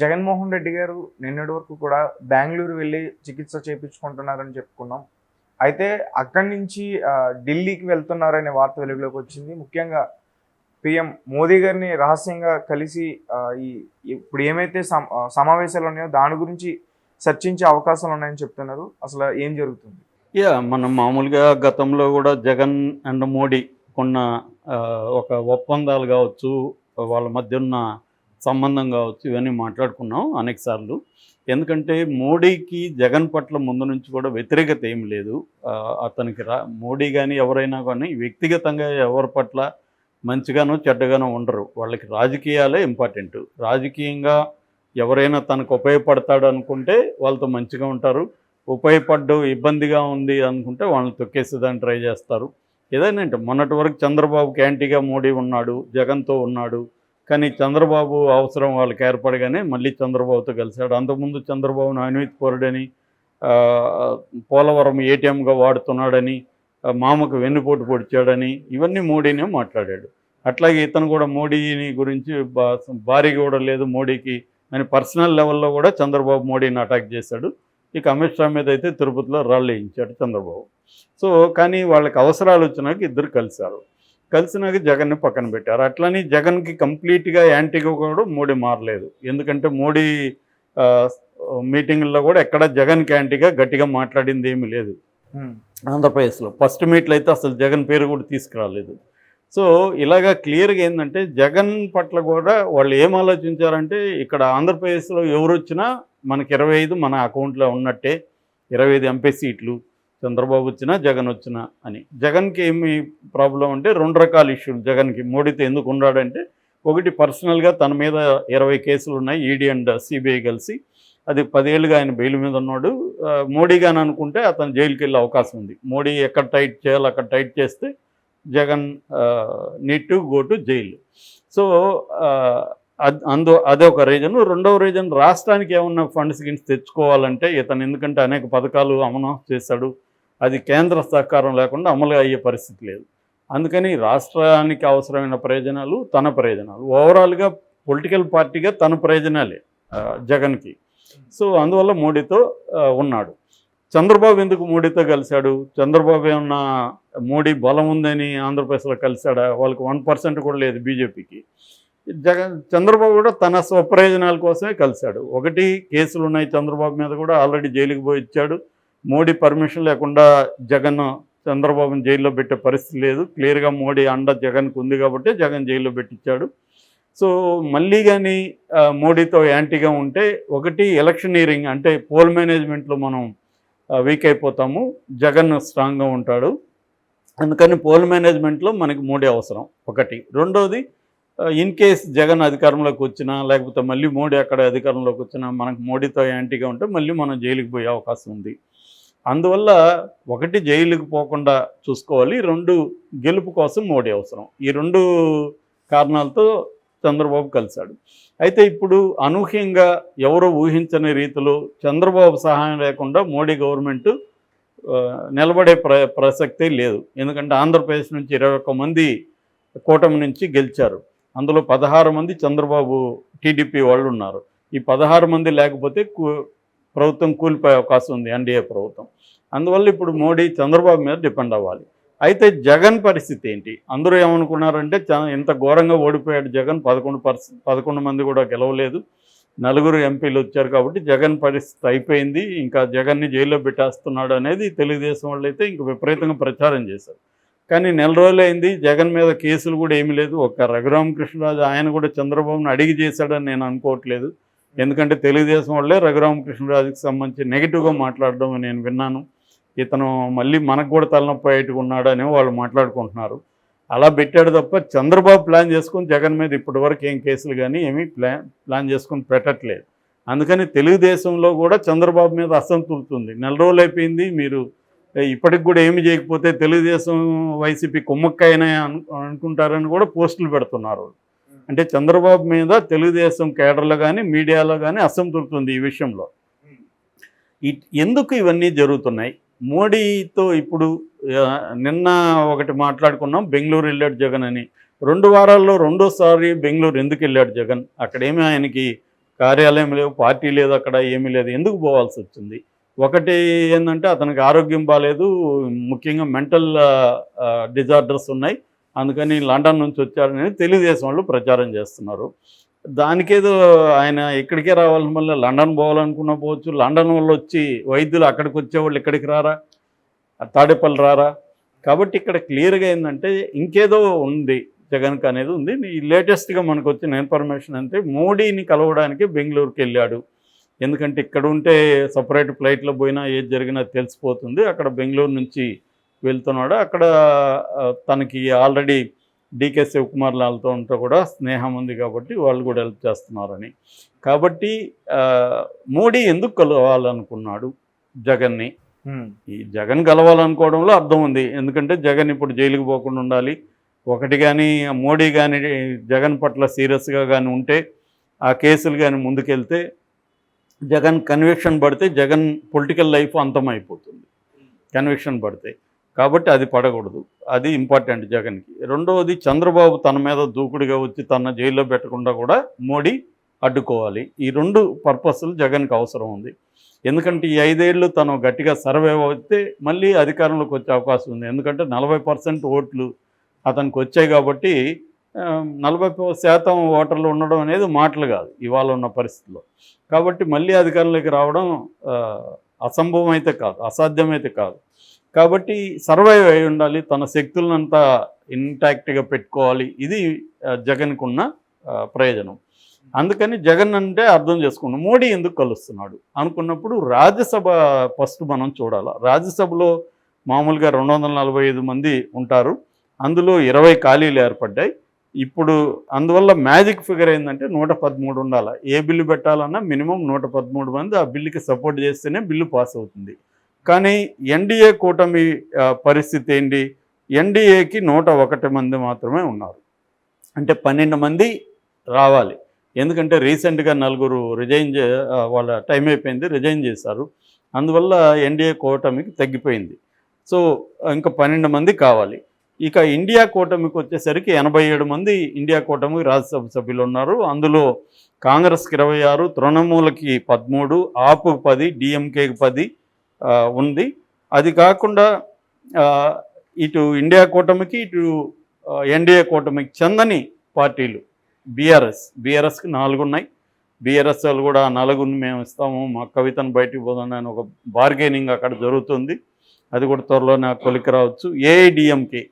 జగన్మోహన్ రెడ్డి గారు నిన్నటి వరకు కూడా బెంగుళూరు వెళ్ళి చికిత్స చేయించుకుంటున్నారని చెప్పుకున్నాం. అయితే అక్కడి నుంచి ఢిల్లీకి వెళ్తున్నారనే వార్త వెలుగులోకి వచ్చింది. ముఖ్యంగా పీఎం మోదీ గారిని రహస్యంగా కలిసి ఈ ఇప్పుడు ఏమైతే సమావేశాలు ఉన్నాయో దాని గురించి చర్చించే అవకాశాలు ఉన్నాయని చెప్తున్నారు. అసలు ఏం జరుగుతుంది? మనం మామూలుగా గతంలో కూడా జగన్ అండ్ మోడీ కొన్న ఒక ఒప్పందాలు కావచ్చు, వాళ్ళ మధ్య ఉన్న సంబంధం కావచ్చు, ఇవన్నీ మాట్లాడుకున్నాం అనేక సార్లు. ఎందుకంటే మోడీకి జగన్ పట్ల ముందు నుంచి కూడా వ్యతిరేకత ఏం లేదు. అతనికి మోడీ కానీ ఎవరైనా కానీ వ్యక్తిగతంగా ఎవరి పట్ల మంచిగానో చెడ్డగానో ఉండరు. వాళ్ళకి రాజకీయాలే ఇంపార్టెంట్. రాజకీయంగా ఎవరైనా తనకు ఉపయోగపడతాడు అనుకుంటే వాళ్ళతో మంచిగా ఉంటారు. ఉపయోగపడ్డు ఇబ్బందిగా ఉంది అనుకుంటే వాళ్ళని తొక్కేసేదాన్ని ట్రై చేస్తారు. ఏదైనా అంటే మొన్నటి వరకు చంద్రబాబుకి యాంటీగా మోడీ ఉన్నాడు, జగన్తో ఉన్నాడు. కానీ చంద్రబాబు అవసరం వాళ్ళకి ఏర్పడగానే మళ్ళీ చంద్రబాబుతో కలిశాడు. అంతకుముందు చంద్రబాబును అవినీతి పరుడని, పోలవరం ఏటీఎంగా వాడుతున్నాడని, మామకు వెన్నుపోటు పొడిచాడని ఇవన్నీ మోడీనే మాట్లాడాడు. అట్లాగే ఇతను కూడా మోడీని గురించి భారీ కూడా లేదు మోడీకి అని పర్సనల్ లెవెల్లో కూడా చంద్రబాబు మోడీని అటాక్ చేశాడు. ఇక అమిత్ షా మీద అయితే తిరుపతిలో రాళ్ళు వేయించాడు చంద్రబాబు. సో కానీ వాళ్ళకి అవసరాలు వచ్చినాక ఇద్దరు కలిసినాక జగన్ని పక్కన పెట్టారు. అట్లని జగన్కి కంప్లీట్గా యాంటీగా కూడా మోడీ మారలేదు. ఎందుకంటే మోడీ మీటింగుల్లో కూడా ఎక్కడ జగన్కి యాంటీగా గట్టిగా మాట్లాడింది ఏమీ లేదు. ఆంధ్రప్రదేశ్లో ఫస్ట్ మీట్లో అయితే అసలు జగన్ పేరు కూడా తీసుకురాలేదు. సో ఇలాగా క్లియర్గా ఏంటంటే జగన్ పట్ల కూడా వాళ్ళు ఏం ఆలోచించారంటే, ఇక్కడ ఆంధ్రప్రదేశ్లో ఎవరు వచ్చినా మనకి 25 మన అకౌంట్లో ఉన్నట్టే, 25 ఎంపీ సీట్లు చంద్రబాబు వచ్చినా జగన్ వచ్చినా అని. జగన్కి ఏమి ప్రాబ్లం అంటే 2 రకాల ఇష్యూలు జగన్కి మోడీతో ఎందుకు ఉన్నాడంటే, ఒకటి పర్సనల్గా తన మీద 20 కేసులు ఉన్నాయి, ఈడీ అండ్ సిబిఐ కలిసి. అది 10 ఏళ్ళుగా ఆయన బెయిల్ మీద ఉన్నాడు. మోడీ గాని అనుకుంటే అతను జైలుకి వెళ్ళే అవకాశం ఉంది. మోడీ ఎక్కడ టైట్ చేయాలో అక్కడ టైట్ చేస్తే Jagan need to go to jail. So అదే ఒక రీజన్. రెండవ రీజన్, రాష్ట్రానికి ఏమన్నా ఫండ్స్ తెచ్చుకోవాలంటే ఇతను, ఎందుకంటే అనేక పథకాలు అమలు చేశాడు, అది కేంద్ర సహకారం లేకుండా అమలు అయ్యే పరిస్థితి లేదు. అందుకని రాష్ట్రానికి అవసరమైన ప్రయోజనాలు తన ప్రయోజనాలు, ఓవరాల్గా పొలిటికల్ పార్టీగా తన ప్రయోజనాలే జగన్కి. సో అందువల్ల మోడీతో ఉన్నాడు. చంద్రబాబు ఎందుకు మోడీతో కలిశాడు? చంద్రబాబు ఏమన్నా మోడీ బలం ఉందని ఆంధ్రప్రదేశ్లో కలిశాడా? వాళ్ళకి 1% కూడా లేదు బీజేపీకి. చంద్రబాబు కూడా తన స్వప్రయోజనాల కోసమే కలిశాడు. ఒకటి, కేసులు ఉన్నాయి చంద్రబాబు మీద కూడా, ఆల్రెడీ జైలుకి పోయి ఇచ్చాడు. మోడీ పర్మిషన్ లేకుండా జగన్ చంద్రబాబుని జైల్లో పెట్టే పరిస్థితి లేదు. క్లియర్గా మోడీ అండ జగన్కు ఉంది కాబట్టి జగన్ జైల్లో పెట్టించాడు. సో మళ్ళీ కానీ మోడీతో యాంటీగా ఉంటే, ఒకటి ఎలక్షనీరింగ్ అంటే పోల్ మేనేజ్మెంట్లో మనం వీక్ అయిపోతాము, జగన్ స్ట్రాంగ్గా ఉంటాడు. అందుకని పోల్ మేనేజ్మెంట్లో మనకి మోడీ అవసరం ఒకటి. రెండోది, ఇన్ కేస్ జగన్ అధికారంలోకి వచ్చినా లేకపోతే మళ్ళీ మోడీ అక్కడ అధికారంలోకి వచ్చినా మనకు మోడీతో యాంటీగా ఉంటే మళ్ళీ మనం జైలుకి పోయే అవకాశం ఉంది. అందువల్ల ఒకటి, జైలుకి పోకుండా చూసుకోవాలి. 2, గెలుపు కోసం మోడీ అవసరం. ఈ 2 కారణాలతో చంద్రబాబు కలిశాడు. అయితే ఇప్పుడు అనూహ్యంగా ఎవరో ఊహించని రీతిలో చంద్రబాబు సహాయం లేకుండా మోడీ గవర్నమెంట్ నిలబడే ప్రసక్తే లేదు. ఎందుకంటే ఆంధ్రప్రదేశ్ నుంచి 21 మంది కూటమి నుంచి గెలిచారు. అందులో 16 మంది చంద్రబాబు టీడీపీ వాళ్ళు ఉన్నారు. ఈ 16 మంది లేకపోతే ప్రభుత్వం కూలిపోయే అవకాశం ఉంది, ఎన్డీఏ ప్రభుత్వం. అందువల్ల ఇప్పుడు మోడీ చంద్రబాబు మీద డిపెండ్ అవ్వాలి. అయితే జగన్ పరిస్థితి ఏంటి? అందరూ ఏమనుకున్నారంటే, ఇంత ఘోరంగా ఓడిపోయాడు జగన్, 11 మంది కూడా గెలవలేదు, 4 ఎంపీలు వచ్చారు కాబట్టి జగన్ పరిస్థితి అయిపోయింది, ఇంకా జగన్ని జైల్లో పెట్టేస్తున్నాడు అనేది తెలుగుదేశం వాళ్ళు అయితే ఇంక విపరీతంగా ప్రచారం చేశారు. కానీ నెల రోజులైంది, జగన్ మీద కేసులు కూడా ఏమీ లేదు. ఒక రఘురామకృష్ణరాజు ఆయన కూడా చంద్రబాబును అడిగి చేశాడని నేను అనుకోవట్లేదు. ఎందుకంటే తెలుగుదేశం వాళ్ళే రఘురామకృష్ణరాజుకి సంబంధించి నెగిటివ్గా మాట్లాడడం నేను విన్నాను. ఇతను మళ్ళీ మనకు కూడా తలనొప్పి అయ్యేట్టుకున్నాడు అని వాళ్ళు మాట్లాడుకుంటున్నారు. అలా పెట్టాడు తప్ప చంద్రబాబు ప్లాన్ చేసుకుని జగన్ మీద ఇప్పటి వరకు ఏం కేసులు కానీ ఏమీ ప్లాన్ చేసుకుని పెట్టట్లేదు. అందుకని తెలుగుదేశంలో కూడా చంద్రబాబు మీద అసంతృప్తి ఉంది. నెల రోజులు అయిపోయింది, మీరు ఇప్పటికి కూడా ఏమి చేయకపోతే తెలుగుదేశం వైసీపీ కుమ్మక్కైనా అనుకుంటారని కూడా పోస్టులు పెడుతున్నారు. అంటే చంద్రబాబు మీద తెలుగుదేశం కేడర్లో కానీ మీడియాలో కానీ అసంతృప్తి ఉంది ఈ విషయంలో. ఎందుకు ఇవన్నీ జరుగుతున్నాయి? మోడీతో ఇప్పుడు నిన్న ఒకటి మాట్లాడుకున్నాం, బెంగళూరు వెళ్ళాడు జగన్ అని. 2 వారాల్లో రెండోసారి బెంగళూరు ఎందుకు వెళ్ళాడు జగన్? అక్కడేమీ ఆయనకి కార్యాలయం లేవు, పార్టీ లేదు, అక్కడ ఏమీ లేదు. ఎందుకు పోవాల్సి వచ్చింది? ఒకటి ఏంటంటే అతనికి ఆరోగ్యం బాగాలేదు, ముఖ్యంగా మెంటల్ డిజార్డర్స్ ఉన్నాయి, అందుకని లండన్ నుంచి వచ్చారని తెలుగుదేశం వాళ్ళు ప్రచారం చేస్తున్నారు. దానికేదో ఆయన ఇక్కడికే రావాలని మళ్ళీ లండన్ పోవాలనుకున్నా పోవచ్చు. లండన్ వాళ్ళు వచ్చి వైద్యులు అక్కడికి వచ్చేవాళ్ళు ఇక్కడికి రారా, తాడేపల్లి రారా? కాబట్టి ఇక్కడ క్లియర్గా ఏంటంటే ఇంకేదో ఉంది జగన్కి అనేది ఉంది. ఈ లేటెస్ట్గా మనకు వచ్చిన ఇన్ఫర్మేషన్ అంటే మోడీని కలవడానికి బెంగళూరుకి వెళ్ళాడు. ఎందుకంటే ఇక్కడ ఉంటే సపరేట్ ఫ్లైట్లో పోయినా ఏది జరిగినా తెలిసిపోతుంది. అక్కడ బెంగళూరు నుంచి వెళ్తున్నాడు. అక్కడ తనకి ఆల్రెడీ డీకే శివకుమార్ లాల్తో ఉంటే కూడా స్నేహం ఉంది కాబట్టి వాళ్ళు కూడా హెల్ప్ చేస్తున్నారని. కాబట్టి మోడీ ఎందుకు కలవాలనుకున్నాడు జగన్ని? ఈ జగన్ కలవాలనుకోవడంలో అర్థం ఉంది. ఎందుకంటే జగన్ ఇప్పుడు జైలుకి పోకుండా ఉండాలి. ఒకటి కానీ మోడీ కానీ జగన్ పట్ల సీరియస్గా కానీ ఉంటే, ఆ కేసులు కానీ ముందుకెళ్తే, జగన్ కన్విక్షన్ పడితే జగన్ పొలిటికల్ లైఫ్ అంతమైపోతుంది కన్విక్షన్ పడితే. కాబట్టి అది పడకూడదు, అది ఇంపార్టెంట్ జగన్కి. రెండవది, చంద్రబాబు తన మీద దూకుడుగా వచ్చి తన జైల్లో పెట్టకుండా కూడా మోడీ అడ్డుకోవాలి. ఈ రెండు పర్పస్లు జగన్కి అవసరం ఉంది. ఎందుకంటే ఈ 5 ఏళ్ళు తను గట్టిగా సర్వైవ్ అయితే మళ్ళీ అధికారంలోకి వచ్చే అవకాశం ఉంది. ఎందుకంటే 40% ఓట్లు అతనికి వచ్చాయి కాబట్టి 40% ఓటర్లు ఉండడం అనేది మాటలు కాదు ఇవాళ ఉన్న పరిస్థితిలో. కాబట్టి మళ్ళీ అధికారంలోకి రావడం అసంభవం అయితే కాదు, అసాధ్యమైతే కాదు. కాబట్టి సర్వైవ్ అయి ఉండాలి, తన శక్తులనంతా ఇంటాక్ట్గా పెట్టుకోవాలి. ఇది జగన్కు ఉన్న ప్రయోజనం. అందుకని జగన్ అంటే అర్థం చేసుకున్నాం మోడీ ఎందుకు కలుస్తున్నాడు అనుకున్నప్పుడు రాజ్యసభ ఫస్ట్ మనం చూడాలి. రాజ్యసభలో మామూలుగా 245 మంది ఉంటారు, అందులో 20 ఖాళీలు ఏర్పడ్డాయి. ఇప్పుడు అందువల్ల మ్యాజిక్ ఫిగర్ ఏంటంటే 113 ఉండాలి. ఏ బిల్లు పెట్టాలన్నా మినిమం 113 మంది ఆ బిల్లుకి సపోర్ట్ చేస్తేనే బిల్లు పాస్ అవుతుంది. కానీ ఎన్డీఏ కూటమి పరిస్థితి ఏంటి? ఎన్డీఏకి 101 మంది మాత్రమే ఉన్నారు. అంటే 12 మంది రావాలి. ఎందుకంటే రీసెంట్గా 4 వాళ్ళ టైం అయిపోయింది, రిజైన్ చేశారు. అందువల్ల ఎన్డీఏ కూటమికి తగ్గిపోయింది. సో ఇంకా 12 మంది కావాలి. ఇక ఇండియా కూటమికి వచ్చేసరికి 87 మంది ఇండియా కూటమికి రాజ్యసభ సభ్యులు ఉన్నారు. అందులో కాంగ్రెస్కి 26, తృణమూలకి 13, ఆపుకి 10, డిఎంకేకి 10 ఉంది. అది కాకుండా ఇటు ఇండియా కూటమికి ఇటు ఎన్డీఏ కూటమికి చెందని పార్టీలు బీఆర్ఎస్కి 4 ఉన్నాయి. బీఆర్ఎస్ వాళ్ళు కూడా 4 మేము ఇస్తాము, మా కవితను బయటికి పోదని అని ఒక బార్గెనింగ్ అక్కడ జరుగుతుంది. అది కూడా త్వరలోనే కొలికి రావచ్చు. ఏఐడిఎంకే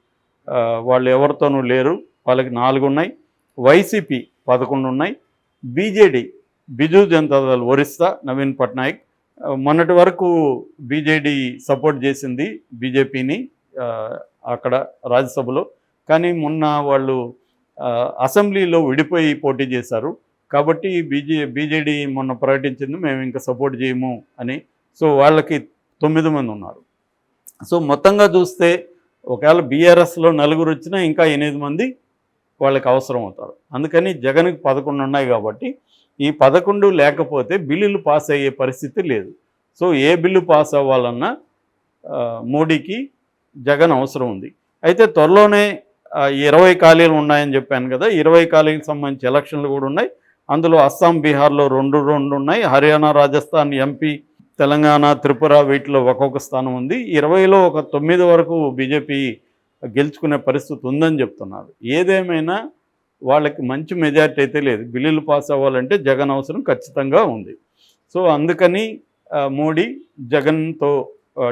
వాళ్ళు ఎవరితోనూ లేరు, వాళ్ళకి 4 ఉన్నాయి. వైసీపీ 11 ఉన్నాయి. బీజేడీ బిజు జనతాదళ్ ఒరిస్సా నవీన్ పట్నాయక్ మొన్నటి వరకు బీజేడీ సపోర్ట్ చేసింది బీజేపీని అక్కడ రాజ్యసభలో. కానీ మొన్న వాళ్ళు అసెంబ్లీలో విడిపోయి పోటీ చేశారు. కాబట్టి బీజేడీ మొన్న ప్రకటించింది మేము ఇంకా సపోర్ట్ చేయము అని. సో వాళ్ళకి 9 మంది ఉన్నారు. సో మొత్తంగా చూస్తే ఒకవేళ బీఆర్ఎస్లో 4 వచ్చినా ఇంకా 8 మంది వాళ్ళకి అవసరం అవుతారు. అందుకని జగన్కి 11 ఉన్నాయి కాబట్టి ఈ 11 లేకపోతే బిల్లులు పాస్ అయ్యే పరిస్థితి లేదు. సో ఏ బిల్లు పాస్ అవ్వాలన్నా మోడీకి జగన్ అవసరం ఉంది. అయితే త్వరలోనే 20 ఖాళీలు ఉన్నాయని చెప్పాను కదా, 20 ఖాళీలకు సంబంధించి ఎలక్షన్లు కూడా ఉన్నాయి. అందులో అస్సాం, బీహార్లో 2 ఉన్నాయి. హర్యానా, రాజస్థాన్, ఎంపీ, తెలంగాణ, త్రిపుర వీటిలో ఒక్కొక్క స్థానం ఉంది. 20లో ఒక 9 వరకు బీజేపీ గెలుచుకునే పరిస్థితి ఉందని చెప్తున్నారు. ఏదేమైనా వాళ్ళకి మంచి మెజారిటీ అయితే లేదు. బిల్లులు పాస్ అవ్వాలంటే జగన్ అవసరం ఖచ్చితంగా ఉంది. సో అందుకని మోడీ జగన్తో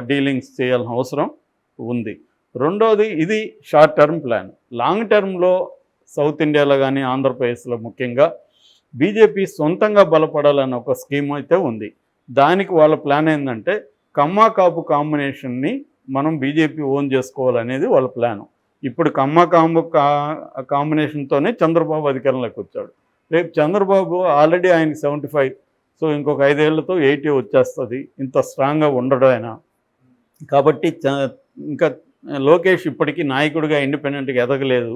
డీలింగ్స్ చేయాల్సిన అవసరం ఉంది. రెండోది, ఇది షార్ట్ టర్మ్ ప్లాన్. లాంగ్ టర్మ్లో సౌత్ ఇండియాలో కానీ ఆంధ్రప్రదేశ్లో ముఖ్యంగా బీజేపీ సొంతంగా బలపడాలన్న ఒక స్కీమ్ అయితే ఉంది. దానికి వాళ్ళ ప్లాన్ ఏంటంటే కమ్మా కాపు కాంబినేషన్ని మనం బీజేపీ ఓన్ చేసుకోవాలనేది వాళ్ళ ప్లాను. ఇప్పుడు కమ్మా కాంబు కాంబినేషన్తోనే చంద్రబాబు అధికారంలోకి వచ్చాడు. రేపు చంద్రబాబు ఆల్రెడీ ఆయనకి 75, సో ఇంకొక 5 ఏళ్లతో 80 వచ్చేస్తుంది. ఇంత స్ట్రాంగ్గా ఉండడు ఆయన. కాబట్టి ఇంకా లోకేష్ ఇప్పటికీ నాయకుడిగా ఇండిపెండెంట్గా ఎదగలేదు.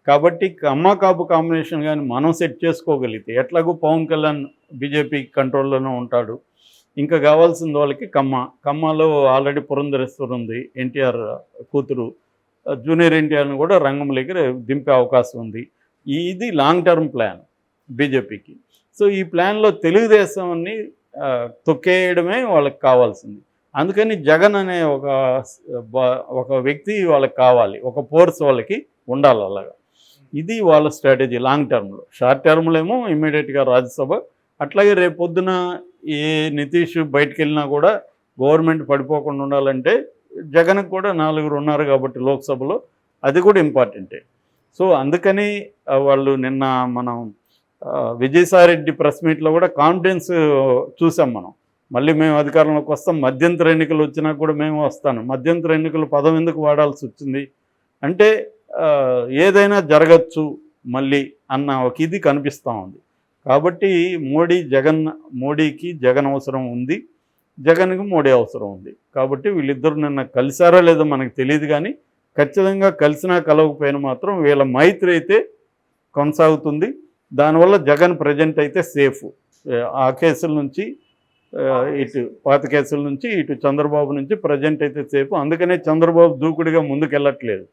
కాబట్టి కమ్మా కాపు కాంబినేషన్ కానీ మనం సెట్ చేసుకోగలిగితే, ఎట్లాగూ పవన్ కళ్యాణ్ బీజేపీ కంట్రోల్లోనే ఉంటాడు, ఇంకా కావాల్సిన వాళ్ళకి కమ్మాలో ఆల్రెడీ పురంధరేశ్వర్ ఉంది, ఎన్టీఆర్ కూతురు, జూనియర్ ఎన్టీఆర్ని కూడా రంగంలోకి దింపే అవకాశం ఉంది. ఇది లాంగ్ టర్మ్ ప్లాన్ బీజేపీకి. సో ఈ ప్లాన్లో తెలుగుదేశాన్ని తొక్కేయడమే వాళ్ళకి కావాల్సింది. అందుకని జగన్ అనే ఒక వ్యక్తి వాళ్ళకి కావాలి, ఒక ఫోర్స్ వాళ్ళకి ఉండాలి అలాగా. ఇది వాళ్ళ స్ట్రాటజీ లాంగ్ టర్మ్లో. షార్ట్ టర్మ్లో ఏమో ఇమ్మీడియట్గా రాజ్యసభ, అట్లాగే రేపు పొద్దున ఏ నితీష్ బయటకు వెళ్ళినా కూడా గవర్నమెంట్ పడిపోకుండా ఉండాలంటే జగన్కి కూడా 4 ఉన్నారు కాబట్టి లోక్సభలో, అది కూడా ఇంపార్టెంటే. సో అందుకని వాళ్ళు నిన్న మనం విజయసాయిరెడ్డి ప్రెస్ మీట్లో కూడా కాన్ఫిడెన్స్ చూసాం మనం. మళ్ళీ మేము అధికారంలోకి వస్తాం, మధ్యంతర ఎన్నికలు వచ్చినా కూడా మేము వస్తాను. మధ్యంతర ఎన్నికలు పదం ఎందుకు వాడాల్సి వచ్చింది అంటే ఏదైనా జరగచ్చు మళ్ళీ అన్న ఒక ఇది కనిపిస్తూ ఉంది. కాబట్టి మోడీకి జగన్ అవసరం ఉంది, జగన్కి మోడీ అవసరం ఉంది. కాబట్టి వీళ్ళిద్దరు నిన్న కలిసారో లేదో మనకు తెలియదు, కానీ ఖచ్చితంగా కలిసినా కలవకపోయినా మాత్రం వీళ్ళ మైత్రి అయితే కొనసాగుతుంది. దానివల్ల జగన్ ప్రజెంట్ అయితే సేఫ్. ఆ కేసుల నుంచి ఇటు పాత కేసుల నుంచి ఇటు చంద్రబాబు నుంచి ప్రజెంట్ అయితే సేఫ్. అందుకనే చంద్రబాబు దూకుడిగా ముందుకెళ్ళట్లేదు.